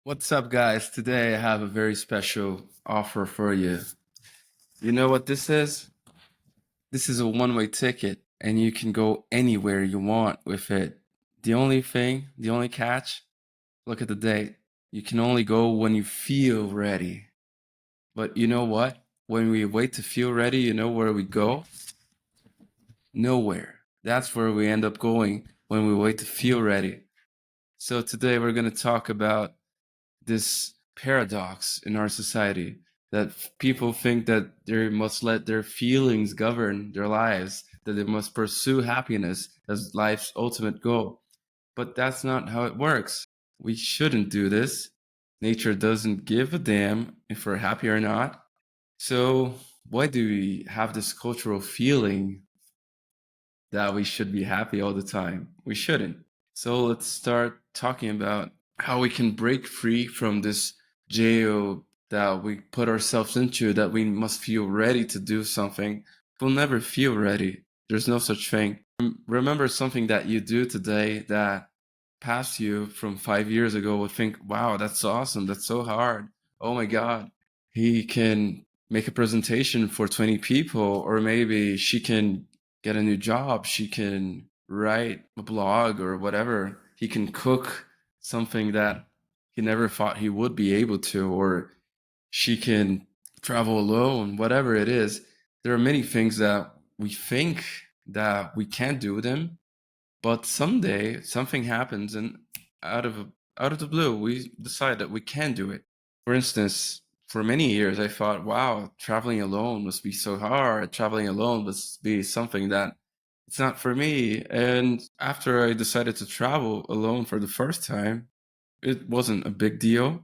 What's up, guys? Today I have a very special offer for you. You know what this is? This is a one-way ticket, and you can go anywhere you want with it. The only catch, look at the date. You can only go when you feel ready. But you know what? When we wait to feel ready, you know where we go? Nowhere. That's where we end up going when we wait to feel ready. So today we're going to talk about this paradox in our society that people think that they must let their feelings govern their lives, that they must pursue happiness as life's ultimate goal. But that's not how it works. We shouldn't do this. Nature doesn't give a damn if we're happy or not. So, why do we have this cultural feeling that we should be happy all the time? We shouldn't. So let's start talking about how we can break free from this jail that we put ourselves into, that we must feel ready to do something. We'll never feel ready. There's no such thing. Remember something that you do today that past you from 5 years ago would think, wow, that's awesome. That's so hard. Oh my God. He can make a presentation for 20 people, or maybe she can get a new job. She can write a blog or whatever. He can cook something that he never thought he would be able to, or she can travel alone, whatever it is. There are many things that we think that we can't do them, but someday something happens and out of out of the blue we decide that we can do it. For instance, for many years I thought, wow, traveling alone must be so hard. Traveling alone must be something that it's not for me. And after I decided to travel alone for the first time, it wasn't a big deal.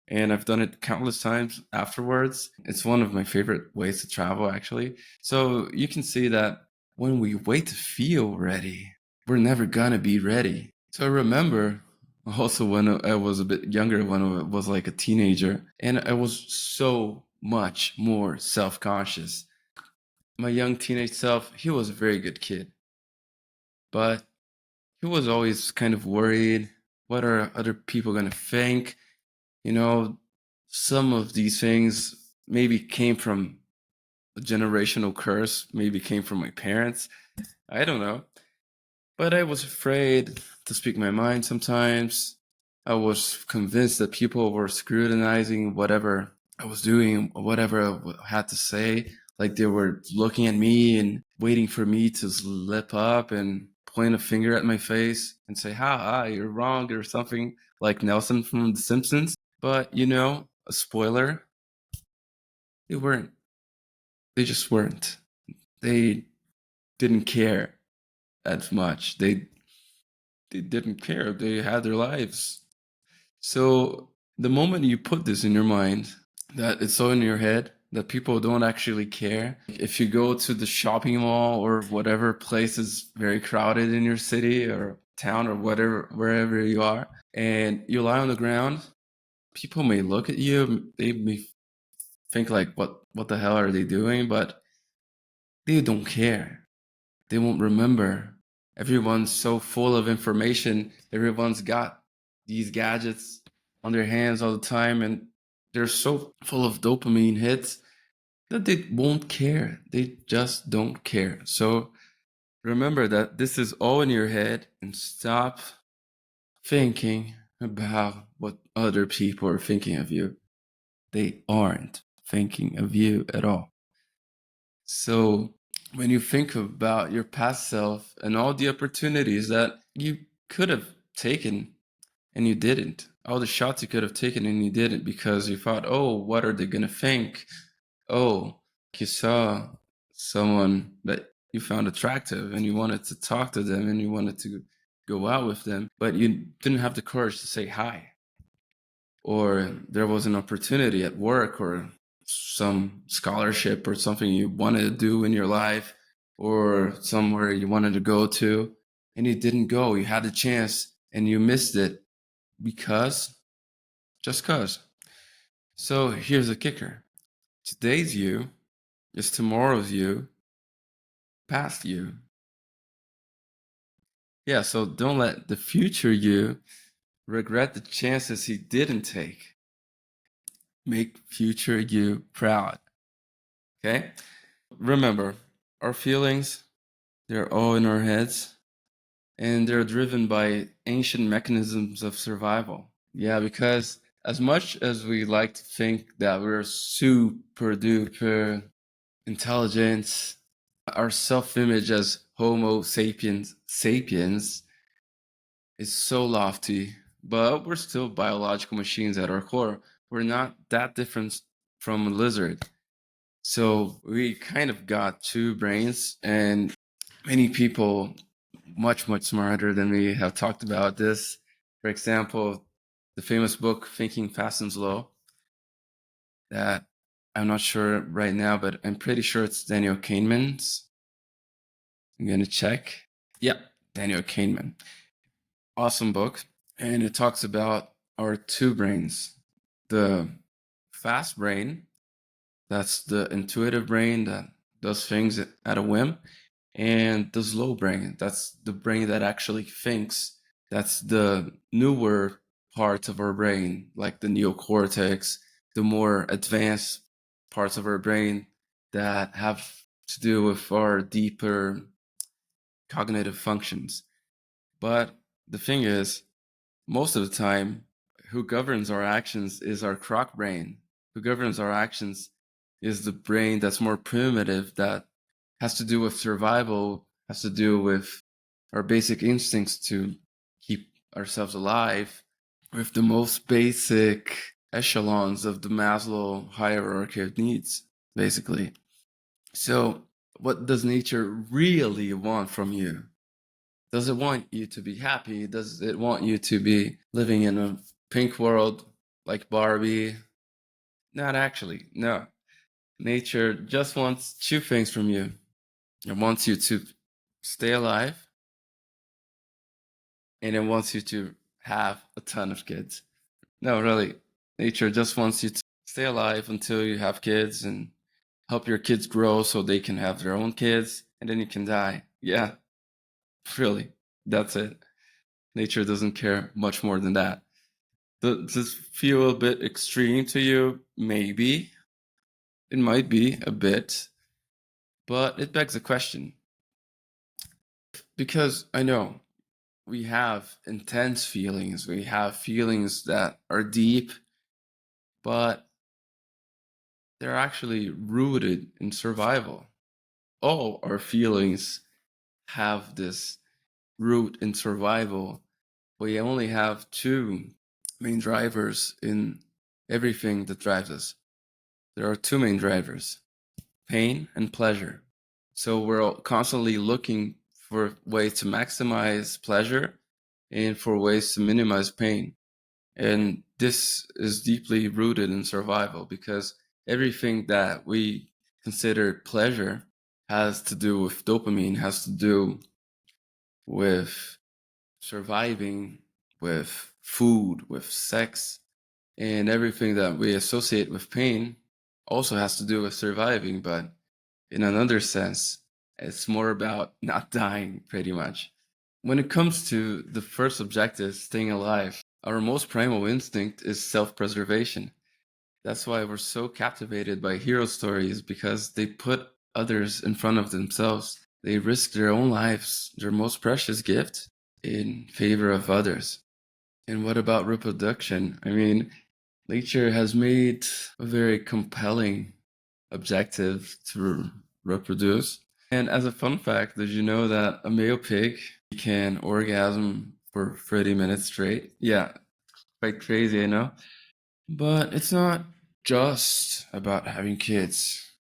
And I've done it countless times afterwards. It's one of my favorite ways to travel, actually. So you can see that when we wait to feel ready, we're never gonna be ready. So I remember also when I was a bit younger, when I was like a teenager, and I was so much more self conscious. My young teenage self, he was a very good kid, but he was always kind of worried. What are other people going to think? You know, some of these things maybe came from a generational curse, maybe came from my parents. I don't know. But I was afraid to speak my mind sometimes. I was convinced that people were scrutinizing whatever I was doing, whatever had to say. Like they were looking at me and waiting for me to slip up and point a finger at my face and say, ha, you're wrong, or something like Nelson from The Simpsons. But, a spoiler, they weren't. They just weren't. They didn't care as much. They didn't care. They had their lives. So the moment you put this in your mind, that it's all in your head, that people don't actually care. If you go to the shopping mall or whatever place is very crowded in your city or town or whatever, wherever you are, and you lie on the ground, people may look at you, they may think like, what the hell are they doing? But they don't care. They won't remember. Everyone's so full of information. Everyone's got these gadgets on their hands all the time, and they're so full of dopamine hits that they won't care. They just don't care. So remember that this is all in your head, and stop thinking about what other people are thinking of you. They aren't thinking of you at all. So when you think about your past self and all the opportunities that you could have taken and you didn't, all the shots you could have taken and you didn't because you thought, oh, what are they going to think? Oh, you saw someone that you found attractive and you wanted to talk to them and you wanted to go out with them, but you didn't have the courage to say hi. Or there was an opportunity at work or some scholarship or something you wanted to do in your life or somewhere you wanted to go to and you didn't go. You had the chance and you missed it because, just because. So here's the kicker. Today's you is tomorrow's you, past you. Yeah, so don't let the future you regret the chances he didn't take. Make future you proud. Okay? Remember, our feelings, they're all in our heads, and they're driven by ancient mechanisms of survival. Yeah, because as much as we like to think that we're super duper intelligent, our self-image as Homo sapiens is so lofty, but we're still biological machines at our core. We're not that different from a lizard. So we kind of got two brains, and many people much, much smarter than me have talked about this. For example, the famous book Thinking Fast and Slow, that I'm not sure right now, but I'm pretty sure it's Daniel Kahneman's. I'm going to check. Yeah, Daniel Kahneman. Awesome book. And it talks about our two brains. The fast brain, that's the intuitive brain that does things at a whim. And the slow brain, that's the brain that actually thinks. That's the newer parts of our brain, like the neocortex, the more advanced parts of our brain that have to do with our deeper cognitive functions. But the thing is, most of the time, who governs our actions is our croc brain. Who governs our actions is the brain that's more primitive, that has to do with survival, has to do with our basic instincts to keep ourselves alive, with the most basic echelons of the Maslow hierarchy of needs, basically. So, what does nature really want from you? Does it want you to be happy? Does it want you to be living in a pink world like Barbie? Not actually, no. Nature just wants two things from you. It wants you to stay alive, and it wants you to have a ton of kids. No, really. Nature just wants you to stay alive until you have kids and help your kids grow so they can have their own kids, and then you can die. Yeah, really. That's it. Nature doesn't care much more than that. Does this feel a bit extreme to you? Maybe. It might be a bit, but it begs a question. Because I know we have intense feelings, we have feelings that are deep, but they're actually rooted in survival. All our feelings have this root in survival. We only have two main drivers in everything that drives us. There are two main drivers: pain and pleasure. So we're constantly looking for ways to maximize pleasure and for ways to minimize pain. And this is deeply rooted in survival, because everything that we consider pleasure has to do with dopamine, has to do with surviving, with food, with sex, and everything that we associate with pain also has to do with surviving, but in another sense, it's more about not dying, pretty much. When it comes to the first objective, staying alive, our most primal instinct is self-preservation. That's why we're so captivated by hero stories, because they put others in front of themselves. They risk their own lives, their most precious gift, in favor of others. And what about reproduction? I mean, nature has made a very compelling objective to reproduce. And as a fun fact, did you know that a male pig can orgasm for 30 minutes straight? Yeah, quite crazy, I know. But it's not just about having kids.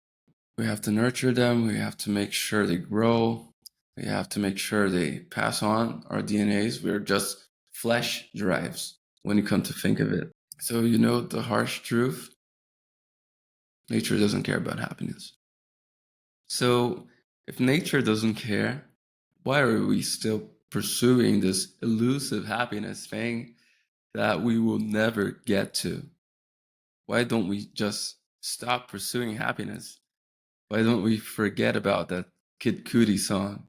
We have to nurture them, we have to make sure they grow, we have to make sure they pass on our DNAs. We're just flesh drives when you come to think of it. So, you know the harsh truth? Nature doesn't care about happiness. So, if nature doesn't care, why are we still pursuing this elusive happiness thing that we will never get to? Why don't we just stop pursuing happiness? Why don't we forget about that Kid Cudi song?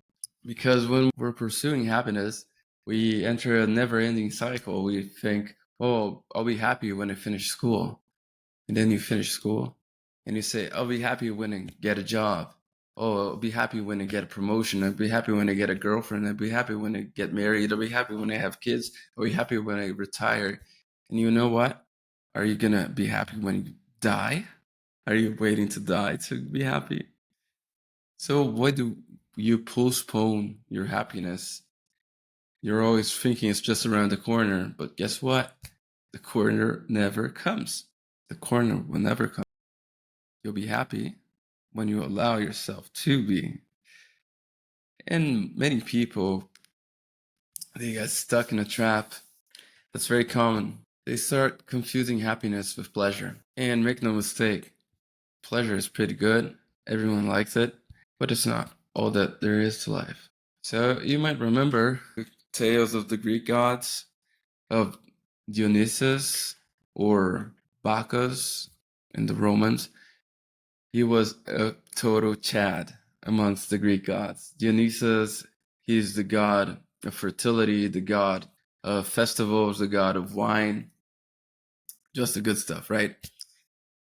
Because when we're pursuing happiness, We enter a never-ending cycle. We think, oh, I'll be happy when I finish school. And then you finish school and you say, I'll be happy when I get a job. Oh, I'll be happy when I get a promotion. I'll be happy when I get a girlfriend. I'll be happy when I get married. I'll be happy when I have kids. I'll be happy when I retire. And you know what? Are you going to be happy when you die? Are you waiting to die to be happy? So why do you postpone your happiness? You're always thinking it's just around the corner, but guess what? The corner never comes. The corner will never come. You'll be happy when you allow yourself to be. And many people, they get stuck in a trap. That's very common. They start confusing happiness with pleasure. And make no mistake, pleasure is pretty good. Everyone likes it, but it's not all that there is to life. So you might remember the tales of the Greek gods, of Dionysus or Bacchus in the Romans. He was a total Chad amongst the Greek gods. Dionysus, he's the god of fertility, the god of festivals, the god of wine, just the good stuff, right?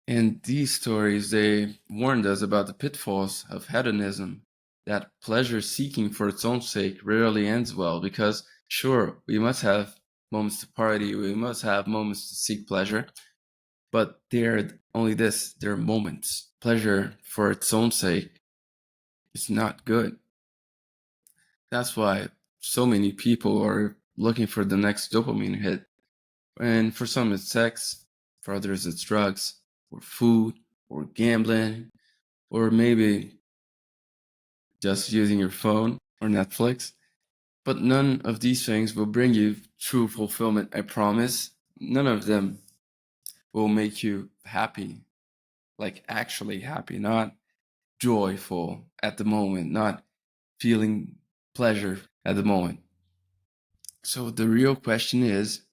And these stories, they warned us about the pitfalls of hedonism, that pleasure seeking for its own sake rarely ends well, because sure, we must have moments to party, we must have moments to seek pleasure, but they're only this, they're moments. Pleasure for its own sake is not good. That's why so many people are looking for the next dopamine hit. And for some it's sex, for others it's drugs, or food, or gambling, or maybe just using your phone or Netflix. But none of these things will bring you true fulfillment, I promise. None of them will make you happy, like actually happy, not joyful at the moment, not feeling pleasure at the moment. So the real question is,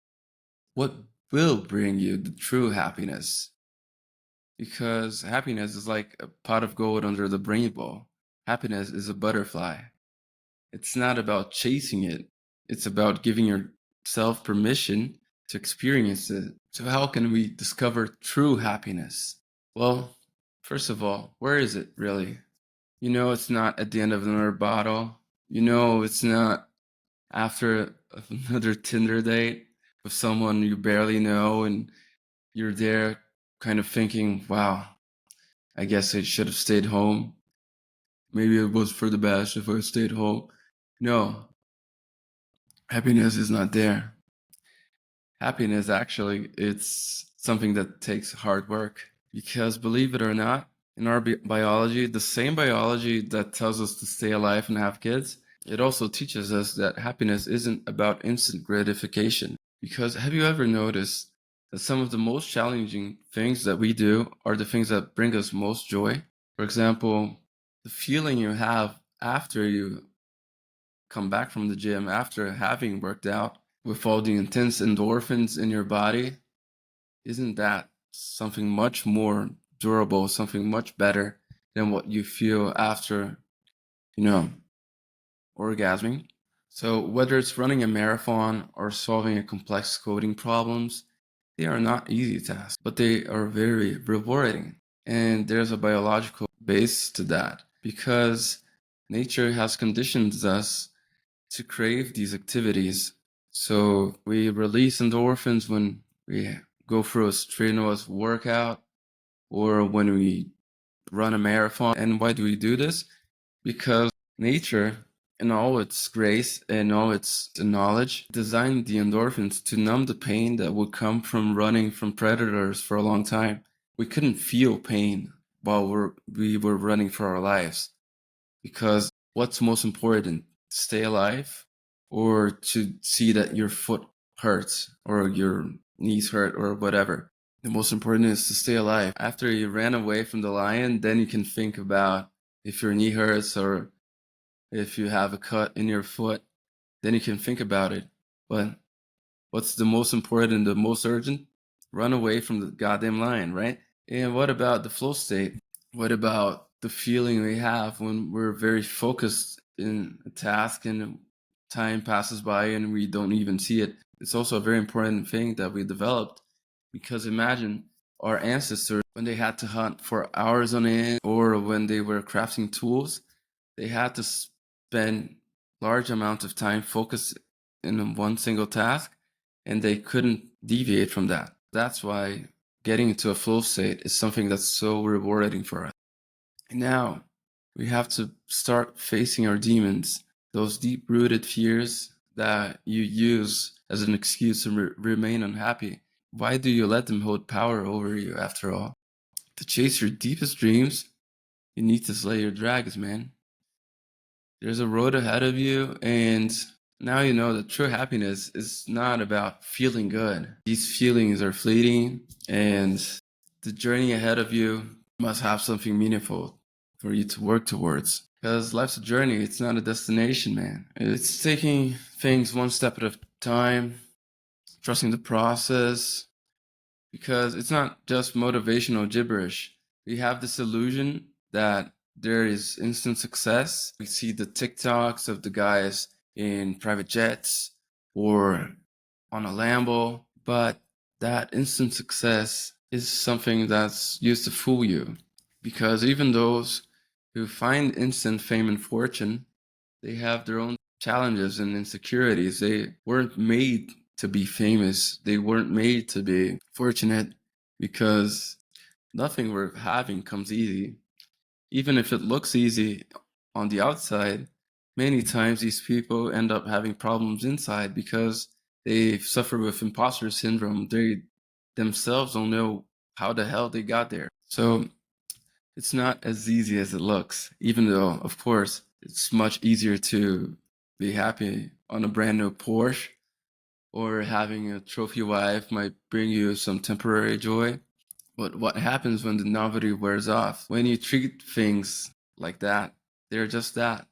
what will bring you the true happiness? Because happiness is like a pot of gold under the rainbow. Happiness is a butterfly. It's not about chasing it. It's about giving yourself permission to experience it. So how can we discover true happiness? Well, first of all, where is it really? You know it's not at the end of another bottle. You know it's not after another Tinder date with someone you barely know and you're there kind of thinking, wow, I guess I should have stayed home. Maybe it was for the best if I stayed home. No, happiness is not there. Happiness, actually, it's something that takes hard work. Because believe it or not, in our biology, the same biology that tells us to stay alive and have kids, it also teaches us that happiness isn't about instant gratification. Because have you ever noticed that some of the most challenging things that we do are the things that bring us most joy? For example, the feeling you have after you come back from the gym, after having worked out, with all the intense endorphins in your body, isn't that something much more durable, something much better than what you feel after, you know, orgasming? So whether it's running a marathon or solving a complex coding problems, they are not easy tasks, but they are very rewarding. And there's a biological base to that because nature has conditioned us to crave these activities. So we release endorphins when we go through a strenuous workout or when we run a marathon. And why do we do this? Because nature, in all its grace and all its knowledge, designed the endorphins to numb the pain that would come from running from predators for a long time. We couldn't feel pain while we were running for our lives because what's most important, stay alive or to see that your foot hurts or your knees hurt or whatever? The most important is to stay alive. After you ran away from the lion, then you can think about if your knee hurts or if you have a cut in your foot, then you can think about it. But what's the most important, the most urgent? Run away from the goddamn lion, right? And what about the flow state? What about the feeling we have when we're very focused in a task and time passes by and we don't even see it. It's also a very important thing that we developed, because imagine our ancestors, when they had to hunt for hours on end, or when they were crafting tools, they had to spend large amounts of time focused in one single task, and they couldn't deviate from that. That's why getting into a flow state is something that's so rewarding for us. Now we have to start facing our demons, those deep rooted fears that you use as an excuse to remain unhappy. Why do you let them hold power over you after all? To chase your deepest dreams, you need to slay your dragons, man. There's a road ahead of you, and now you know that true happiness is not about feeling good. These feelings are fleeting, and the journey ahead of you must have something meaningful for you to work towards. Because life's a journey, it's not a destination, man. It's taking things one step at a time, trusting the process, because it's not just motivational gibberish. We have this illusion that there is instant success. We see the TikToks of the guys in private jets or on a Lambo, but that instant success is something that's used to fool you, because even those who find instant fame and fortune, they have their own challenges and insecurities. They weren't made to be famous. They weren't made to be fortunate, because nothing worth having comes easy. Even if it looks easy on the outside, many times these people end up having problems inside because they suffer with imposter syndrome. They themselves don't know how the hell they got there. So it's not as easy as it looks, even though, of course, it's much easier to be happy on a brand new Porsche, or having a trophy wife might bring you some temporary joy. But what happens when the novelty wears off? When you treat things like that, they're just that.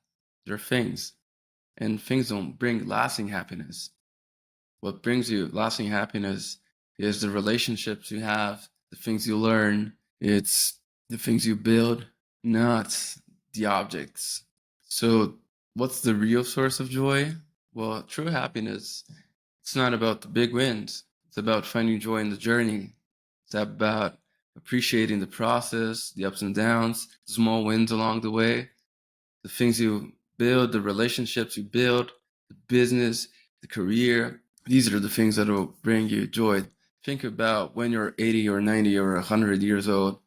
They're things. And things don't bring lasting happiness. What brings you lasting happiness is the relationships you have, the things you learn, it's the things you build, not the objects. So, what's the real source of joy? Well, true happiness, it's not about the big wins. It's about finding joy in the journey. It's about appreciating the process, the ups and downs, the small wins along the way, the things you build, the relationships you build, the business, the career. These are the things that will bring you joy. Think about when you're 80 or 90 or 100 years old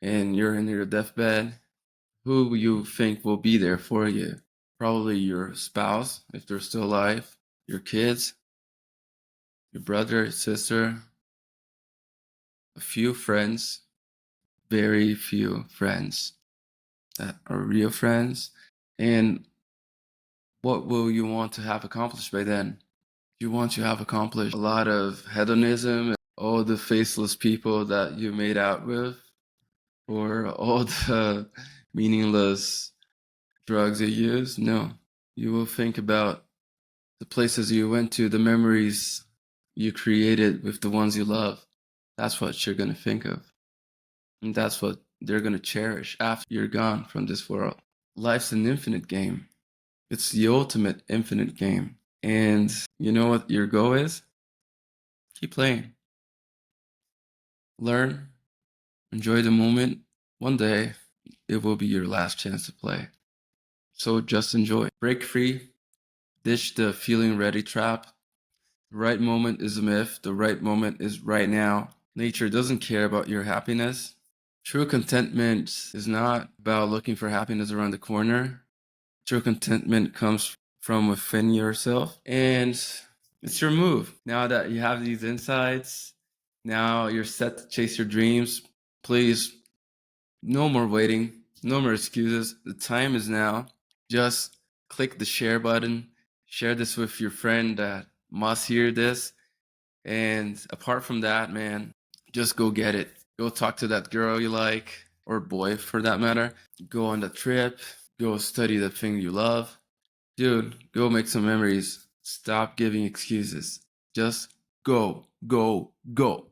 and you're in your deathbed, who you think will be there for you? Probably your spouse, if they're still alive, your kids, your brother, sister, a few friends, very few friends that are real friends. And what will you want to have accomplished by then? You want to have accomplished a lot of hedonism, and all the faceless people that you made out with, or all the meaningless drugs you use? No. You will think about the places you went to, the memories you created with the ones you love. That's what you're going to think of. And that's what they're going to cherish after you're gone from this world. Life's an infinite game. It's the ultimate infinite game. And you know what your goal is? Keep playing. Learn. Enjoy the moment. One day, it will be your last chance to play. So just enjoy. Break free. Ditch the feeling ready trap. The right moment is a myth. The right moment is right now. Nature doesn't care about your happiness. True contentment is not about looking for happiness around the corner. True contentment comes from within yourself, and it's your move. Now that you have these insights, now you're set to chase your dreams. Please, no more waiting, no more excuses. The time is now. Just click the share button, share this with your friend that must hear this. And apart from that, man, just go get it. Go talk to that girl you like, or boy for that matter. Go on the trip. Go study the thing you love. Dude, go make some memories. Stop giving excuses. Just go, go, go.